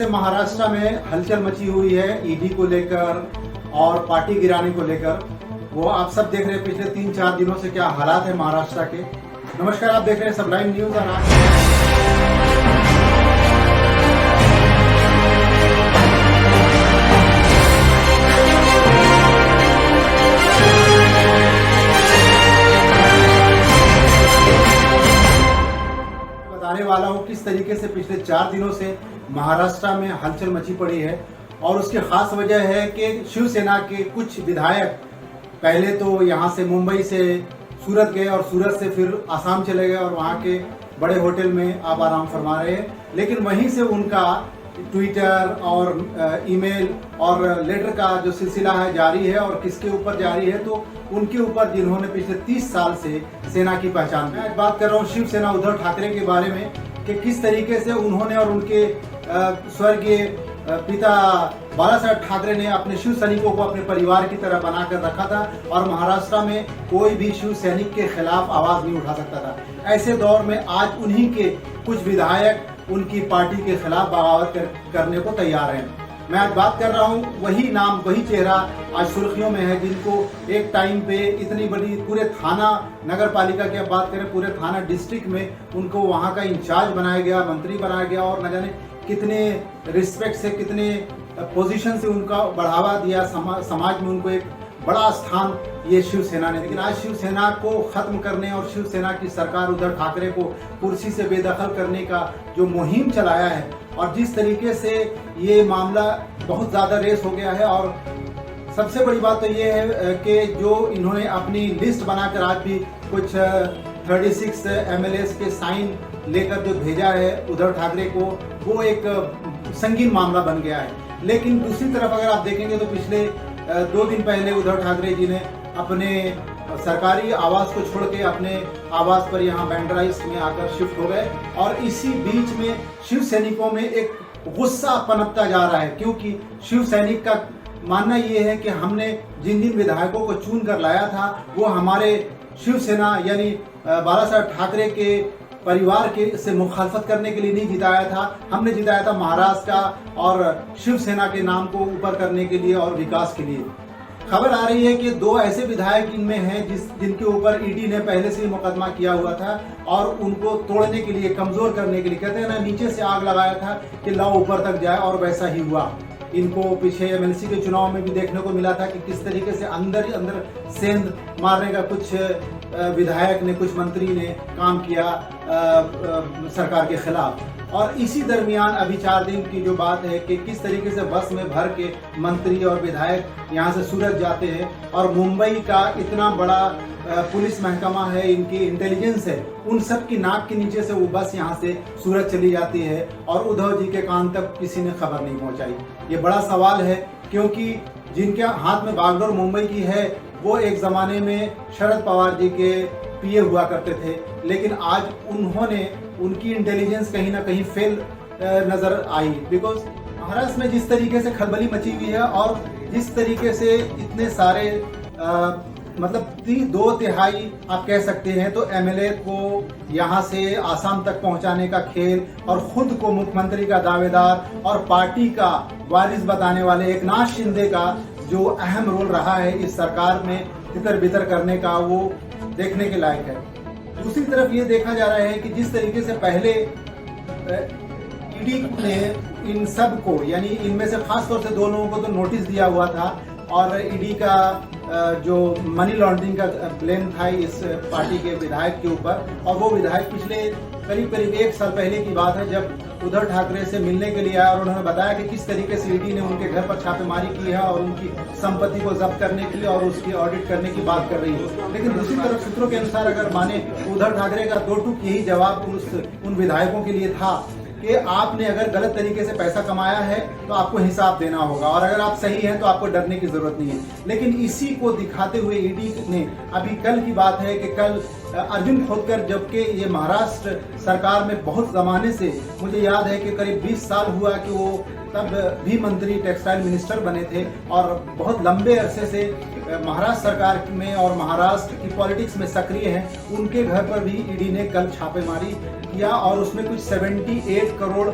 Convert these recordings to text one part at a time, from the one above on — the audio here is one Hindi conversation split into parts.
महाराष्ट्र में हलचल मची हुई है ईडी को लेकर और पार्टी गिराने को लेकर। वो आप सब देख रहे हैं पिछले 3-4 दिनों से क्या हालात है महाराष्ट्र के। नमस्कार, आप देख रहे हैं सबलाइन न्यूज और आज बताने वाला हूँ किस तरीके से पिछले 4 दिनों से महाराष्ट्र में हलचल मची पड़ी है। और उसकी खास वजह है कि शिवसेना के कुछ विधायक पहले तो यहाँ से मुंबई से सूरत गए और सूरत से फिर आसाम चले गए और वहाँ के बड़े होटल में आप आराम फरमा रहे हैं। लेकिन वहीं से उनका ट्विटर और ईमेल और लेटर का जो सिलसिला है जारी है। और किसके ऊपर जारी है तो उनके ऊपर जिन्होंने पिछले 30 साल से सेना की पहचान। मैं आज बात कर रहा हूँ शिवसेना उद्धव ठाकरे के बारे में कि किस तरीके से उन्होंने और उनके स्वर्गीय पिता बालासाहेब ठाकरे ने अपने शिव सैनिकों को अपने परिवार की तरह बनाकर रखा था और महाराष्ट्र में कोई भी शिव सैनिक के खिलाफ आवाज नहीं उठा सकता था। ऐसे दौर में आज उन्हीं के कुछ विधायक उनकी पार्टी के खिलाफ बगावत करने को तैयार हैं। मैं आज बात कर रहा हूँ वही नाम वही चेहरा आज सुर्खियों में है, जिनको एक टाइम पे इतनी बड़ी पूरे थाना नगर पालिका की आप बात करें पूरे थाना डिस्ट्रिक्ट में उनको वहाँ का इंचार्ज बनाया गया, मंत्री बनाया गया और न जाने कितने रिस्पेक्ट से कितने पोजीशन से उनका बढ़ावा दिया। समाज में उनको एक बड़ा स्थान ये शिवसेना ने। लेकिन आज शिवसेना को खत्म करने और शिवसेना की सरकार उद्धव ठाकरे को कुर्सी से बेदखल करने का जो मुहिम चलाया है और जिस तरीके से ये मामला बहुत ज़्यादा रेस हो गया है। और सबसे बड़ी बात तो ये है कि जो इन्होंने अपनी लिस्ट बनाकर आज भी कुछ 36 MLAs के साइन लेकर जो भेजा है उद्धव ठाकरे को, वो एक संगीन मामला बन गया है। लेकिन दूसरी तरफ अगर आप देखेंगे तो पिछले 2 दिन पहले उद्धव ठाकरे जी ने अपने सरकारी आवास को छोड़ के अपने आवास पर यहाँ बैंड्राइस में आकर शिफ्ट हो गए। और इसी बीच में शिव सैनिकों में एक गुस्सा पनपता जा रहा है, क्योंकि शिव सैनिक का मानना ये है कि हमने जिन जिन विधायकों को चुन कर लाया था वो हमारे शिवसेना यानी बालासाहेब ठाकरे के परिवार के से मुखालफत करने के लिए नहीं जिताया था। हमने जिताया था महाराष्ट्र का और शिवसेना के नाम को ऊपर करने के लिए और विकास के लिए। खबर आ रही है कि 2 ऐसे विधायक इनमें हैं जिनके ऊपर ईडी ने पहले से ही मुकदमा किया हुआ था और उनको तोड़ने के लिए, कमजोर करने के लिए, कहते हैं ना, नीचे से आग लगाया था कि लाओ ऊपर तक जाए, और वैसा ही हुआ। इनको पीछे MLC के चुनाव में भी देखने को मिला था कि किस तरीके से अंदर ही अंदर सेंध मारने का कुछ विधायक ने, कुछ मंत्री ने काम किया सरकार के खिलाफ। और इसी दरमियान अभी 4 दिन की जो बात है कि किस तरीके से बस में भर के मंत्री और विधायक यहाँ से सूरत जाते हैं और मुंबई का इतना बड़ा पुलिस महकमा है, इनकी इंटेलिजेंस है, उन सब की नाक के नीचे से वो बस यहाँ से सूरत चली जाती है और उद्धव जी के कान तक किसी ने खबर नहीं पहुँचाई। ये बड़ा सवाल है, क्योंकि जिनके हाथ में बागडोर मुंबई की है वो एक ज़माने में शरद पवार जी के पीए हुआ करते थे। लेकिन आज उनकी इंटेलिजेंस कहीं ना कहीं फेल नज़र आई। बिकॉज महाराष्ट्र में जिस तरीके से खलबली मची हुई है और जिस तरीके से इतने सारे मतलब 2/3 आप कह सकते हैं तो MLA को यहाँ से आसाम तक पहुँचाने का खेल और खुद को मुख्यमंत्री का दावेदार और पार्टी का वारिस बताने वाले एकनाथ शिंदे का जो अहम रोल रहा है इस सरकार में तितर बितर करने का, वो देखने के लायक है। दूसरी तरफ ये देखा जा रहा है कि जिस तरीके से पहले ईडी ने इन सब को, यानी इनमें से खास तौर से 2 लोगों को तो नोटिस दिया हुआ था और ईडी का जो मनी लॉन्ड्रिंग का ब्लेम था इस पार्टी के विधायक के ऊपर। और वो विधायक पिछले करीब 1 साल पहले की बात है जब उद्धव ठाकरे से मिलने के लिए आया और उन्होंने बताया कि किस तरीके से ईडी ने उनके घर पर छापेमारी की है और उनकी संपत्ति को जब्त करने के लिए और उसकी ऑडिट करने की बात कर रही है। लेकिन दूसरी तरफ सूत्रों के अनुसार अगर माने उद्धव ठाकरे का 2 टूक यही जवाब उन विधायकों के लिए था कि आपने अगर गलत तरीके से पैसा कमाया है तो आपको हिसाब देना होगा और अगर आप सही हैं तो आपको डरने की जरूरत नहीं है। लेकिन इसी को दिखाते हुए ईडी ने, अभी कल की बात है कि कल अर्जुन खोतकर, जबकि ये महाराष्ट्र सरकार में बहुत जमाने से, मुझे याद है कि करीब 20 साल हुआ कि वो तब भी मंत्री टेक्सटाइल मिनिस्टर बने थे और बहुत लंबे अरसे से महाराष्ट्र सरकार में और महाराष्ट्र की पॉलिटिक्स में सक्रिय हैं। उनके घर पर भी ईडी ने कल छापेमारी किया और उसमें कुछ 78 करोड़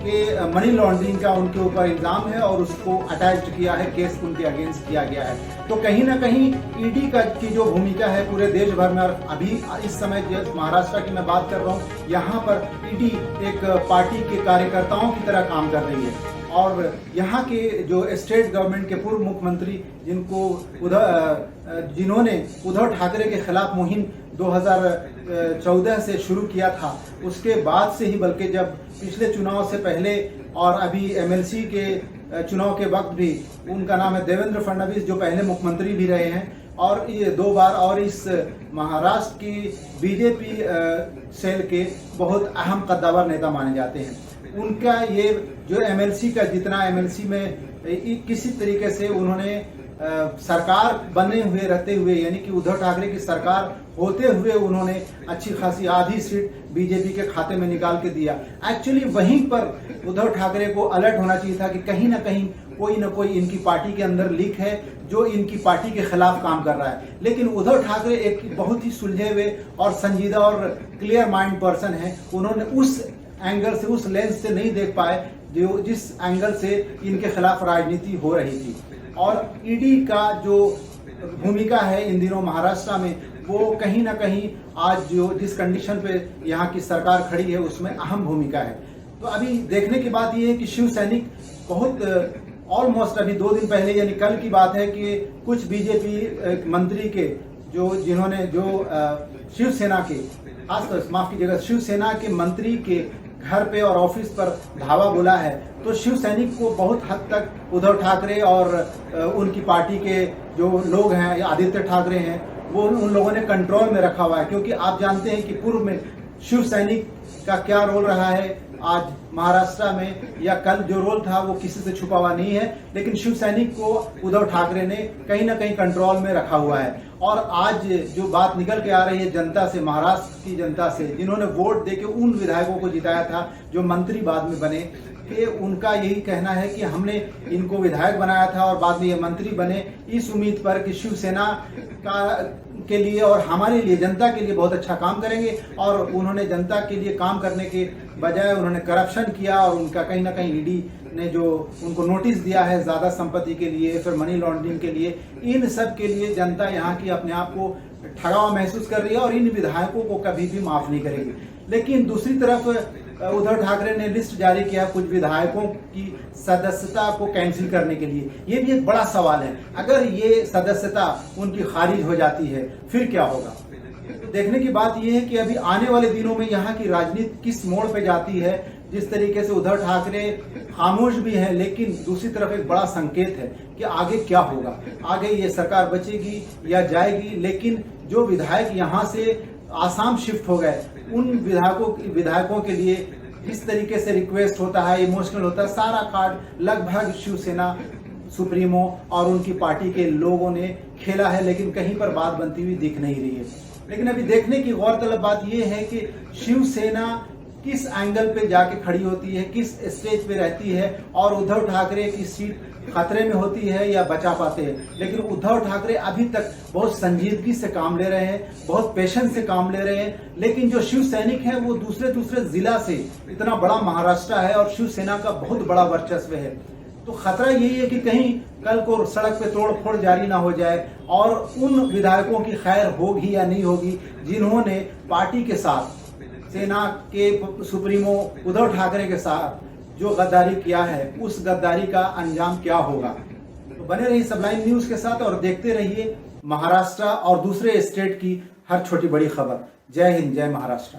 कि मनी लॉन्ड्रिंग का उनके ऊपर इल्ज़ाम है और उसको अटैच किया है, केस उनके अगेंस्ट किया गया है। तो कहीं ना कहीं ईडी की जो भूमिका है पूरे देश भर में, और अभी इस समय जो महाराष्ट्र की मैं बात कर रहा हूँ, यहाँ पर ईडी एक पार्टी के कार्यकर्ताओं की तरह काम कर रही है। और यहाँ के जो स्टेट गवर्नमेंट के पूर्व मुख्यमंत्री जिन्होंने उद्धव ठाकरे के खिलाफ मुहिम 2014 से शुरू किया था, उसके बाद से ही, बल्कि जब पिछले चुनाव से पहले और अभी एमएलसी के चुनाव के वक्त भी, उनका नाम है देवेंद्र फडणवीस, जो पहले मुख्यमंत्री भी रहे हैं और ये 2 बार, और इस महाराष्ट्र की बीजेपी सेल के बहुत अहम कद्दावर नेता माने जाते हैं। उनका ये जो एमएलसी का, जितना एमएलसी में किसी तरीके से उन्होंने सरकार बने हुए रहते हुए, यानी कि उद्धव ठाकरे की सरकार होते हुए उन्होंने अच्छी खासी आधी सीट बीजेपी के खाते में निकाल के दिया। एक्चुअली वहीं पर उद्धव ठाकरे को अलर्ट होना चाहिए था कि कहीं ना कहीं कोई ना कोई इनकी पार्टी के अंदर लीक है जो इनकी पार्टी के खिलाफ काम कर रहा है। लेकिन उद्धव ठाकरे एक बहुत ही सुलझे हुए और संजीदा और क्लियर माइंड पर्सन है। उन्होंने उस एंगल से, उस लेंस से नहीं देख पाए जो जिस एंगल से इनके खिलाफ राजनीति हो रही थी। और ईडी का जो भूमिका है इन दिनों महाराष्ट्र में, वो कहीं ना कहीं आज जो जिस कंडीशन पे यहाँ की सरकार खड़ी है उसमें अहम भूमिका है। तो अभी देखने की बात ये है कि शिव सैनिक बहुत ऑलमोस्ट अभी 2 दिन पहले, यानी कल की बात है, कि कुछ बीजेपी मंत्री के जिन्होंने शिवसेना के, माफ कीजिएगा, शिवसेना के मंत्री के घर पे और ऑफिस पर धावा बोला है, तो शिव सैनिक को बहुत हद तक उद्धव ठाकरे और उनकी पार्टी के जो लोग हैं, आदित्य ठाकरे हैं, वो उन लोगों ने कंट्रोल में रखा हुआ है। क्योंकि आप जानते हैं कि पूर्व में शिव सैनिक का क्या रोल रहा है आज महाराष्ट्र में, या कल जो रोल था वो किसी से छुपा हुआ नहीं है, लेकिन शिव सैनिक को उद्धव ठाकरे ने कहीं ना कहीं कंट्रोल में रखा हुआ है। और आज जो बात निकल के आ रही है जनता से, महाराष्ट्र की जनता से, जिन्होंने वोट देके उन विधायकों को जिताया था जो मंत्री बाद में बने, कि उनका यही कहना है कि हमने इनको विधायक बनाया था और बाद में ये मंत्री बने इस उम्मीद पर कि शिवसेना के लिए और हमारे लिए, जनता के लिए बहुत अच्छा काम करेंगे। और उन्होंने जनता के लिए काम करने के बजाय उन्होंने करप्शन किया, और उनका कहीं ना कहीं ईडी ने जो उनको नोटिस दिया है ज्यादा संपत्ति के लिए, फिर मनी लॉन्ड्रिंग के लिए, इन सब के लिए जनता यहाँ की अपने आप को ठगा हुआ महसूस कर रही है और इन विधायकों को कभी भी माफ नहीं करेगी। लेकिन दूसरी तरफ उद्धव ठाकरे ने लिस्ट जारी किया कुछ विधायकों की सदस्यता को कैंसिल करने के लिए। ये भी एक बड़ा सवाल है, अगर ये सदस्यता उनकी खारिज हो जाती है फिर क्या होगा। तो देखने की बात यह है कि अभी आने वाले दिनों में यहाँ की राजनीति किस मोड़ पे जाती है। जिस तरीके से उद्धव ठाकरे खामोश भी है, लेकिन दूसरी तरफ एक बड़ा संकेत है कि आगे क्या होगा, आगे ये सरकार बचेगी या जाएगी। लेकिन जो विधायक यहाँ से आसाम शिफ्ट हो गए, उन विधायकों के लिए इस तरीके से रिक्वेस्ट होता है, इमोशनल होता है, सारा कार्ड लगभग शिवसेना सुप्रीमो और उनकी पार्टी के लोगों ने खेला है, लेकिन कहीं पर बात बनती हुई दिख नहीं रही है। लेकिन अभी देखने की गौरतलब बात यह है कि शिवसेना किस एंगल पे जाके खड़ी होती है, किस स्टेज पे रहती है, और उद्धव ठाकरे की सीट खतरे में होती है या बचा पाते हैं। लेकिन उद्धव ठाकरे अभी तक बहुत संजीदगी से काम ले रहे हैं, बहुत पेशेंस से काम ले रहे हैं। लेकिन जो शिव सैनिक है वो दूसरे जिला से, इतना बड़ा महाराष्ट्र है और शिवसेना का बहुत बड़ा वर्चस्व है, तो खतरा यही है कि कहीं कल को सड़क पे तोड़ फोड़ जारी ना हो जाए और उन विधायकों की खैर होगी या नहीं होगी जिन्होंने पार्टी के साथ, सेना के सुप्रीमो उद्धव ठाकरे के साथ जो गद्दारी किया है, उस गद्दारी का अंजाम क्या होगा। तो बने रहिए सबलाइन न्यूज के साथ और देखते रहिए महाराष्ट्र और दूसरे स्टेट की हर छोटी बड़ी खबर। जय हिंद, जय महाराष्ट्र।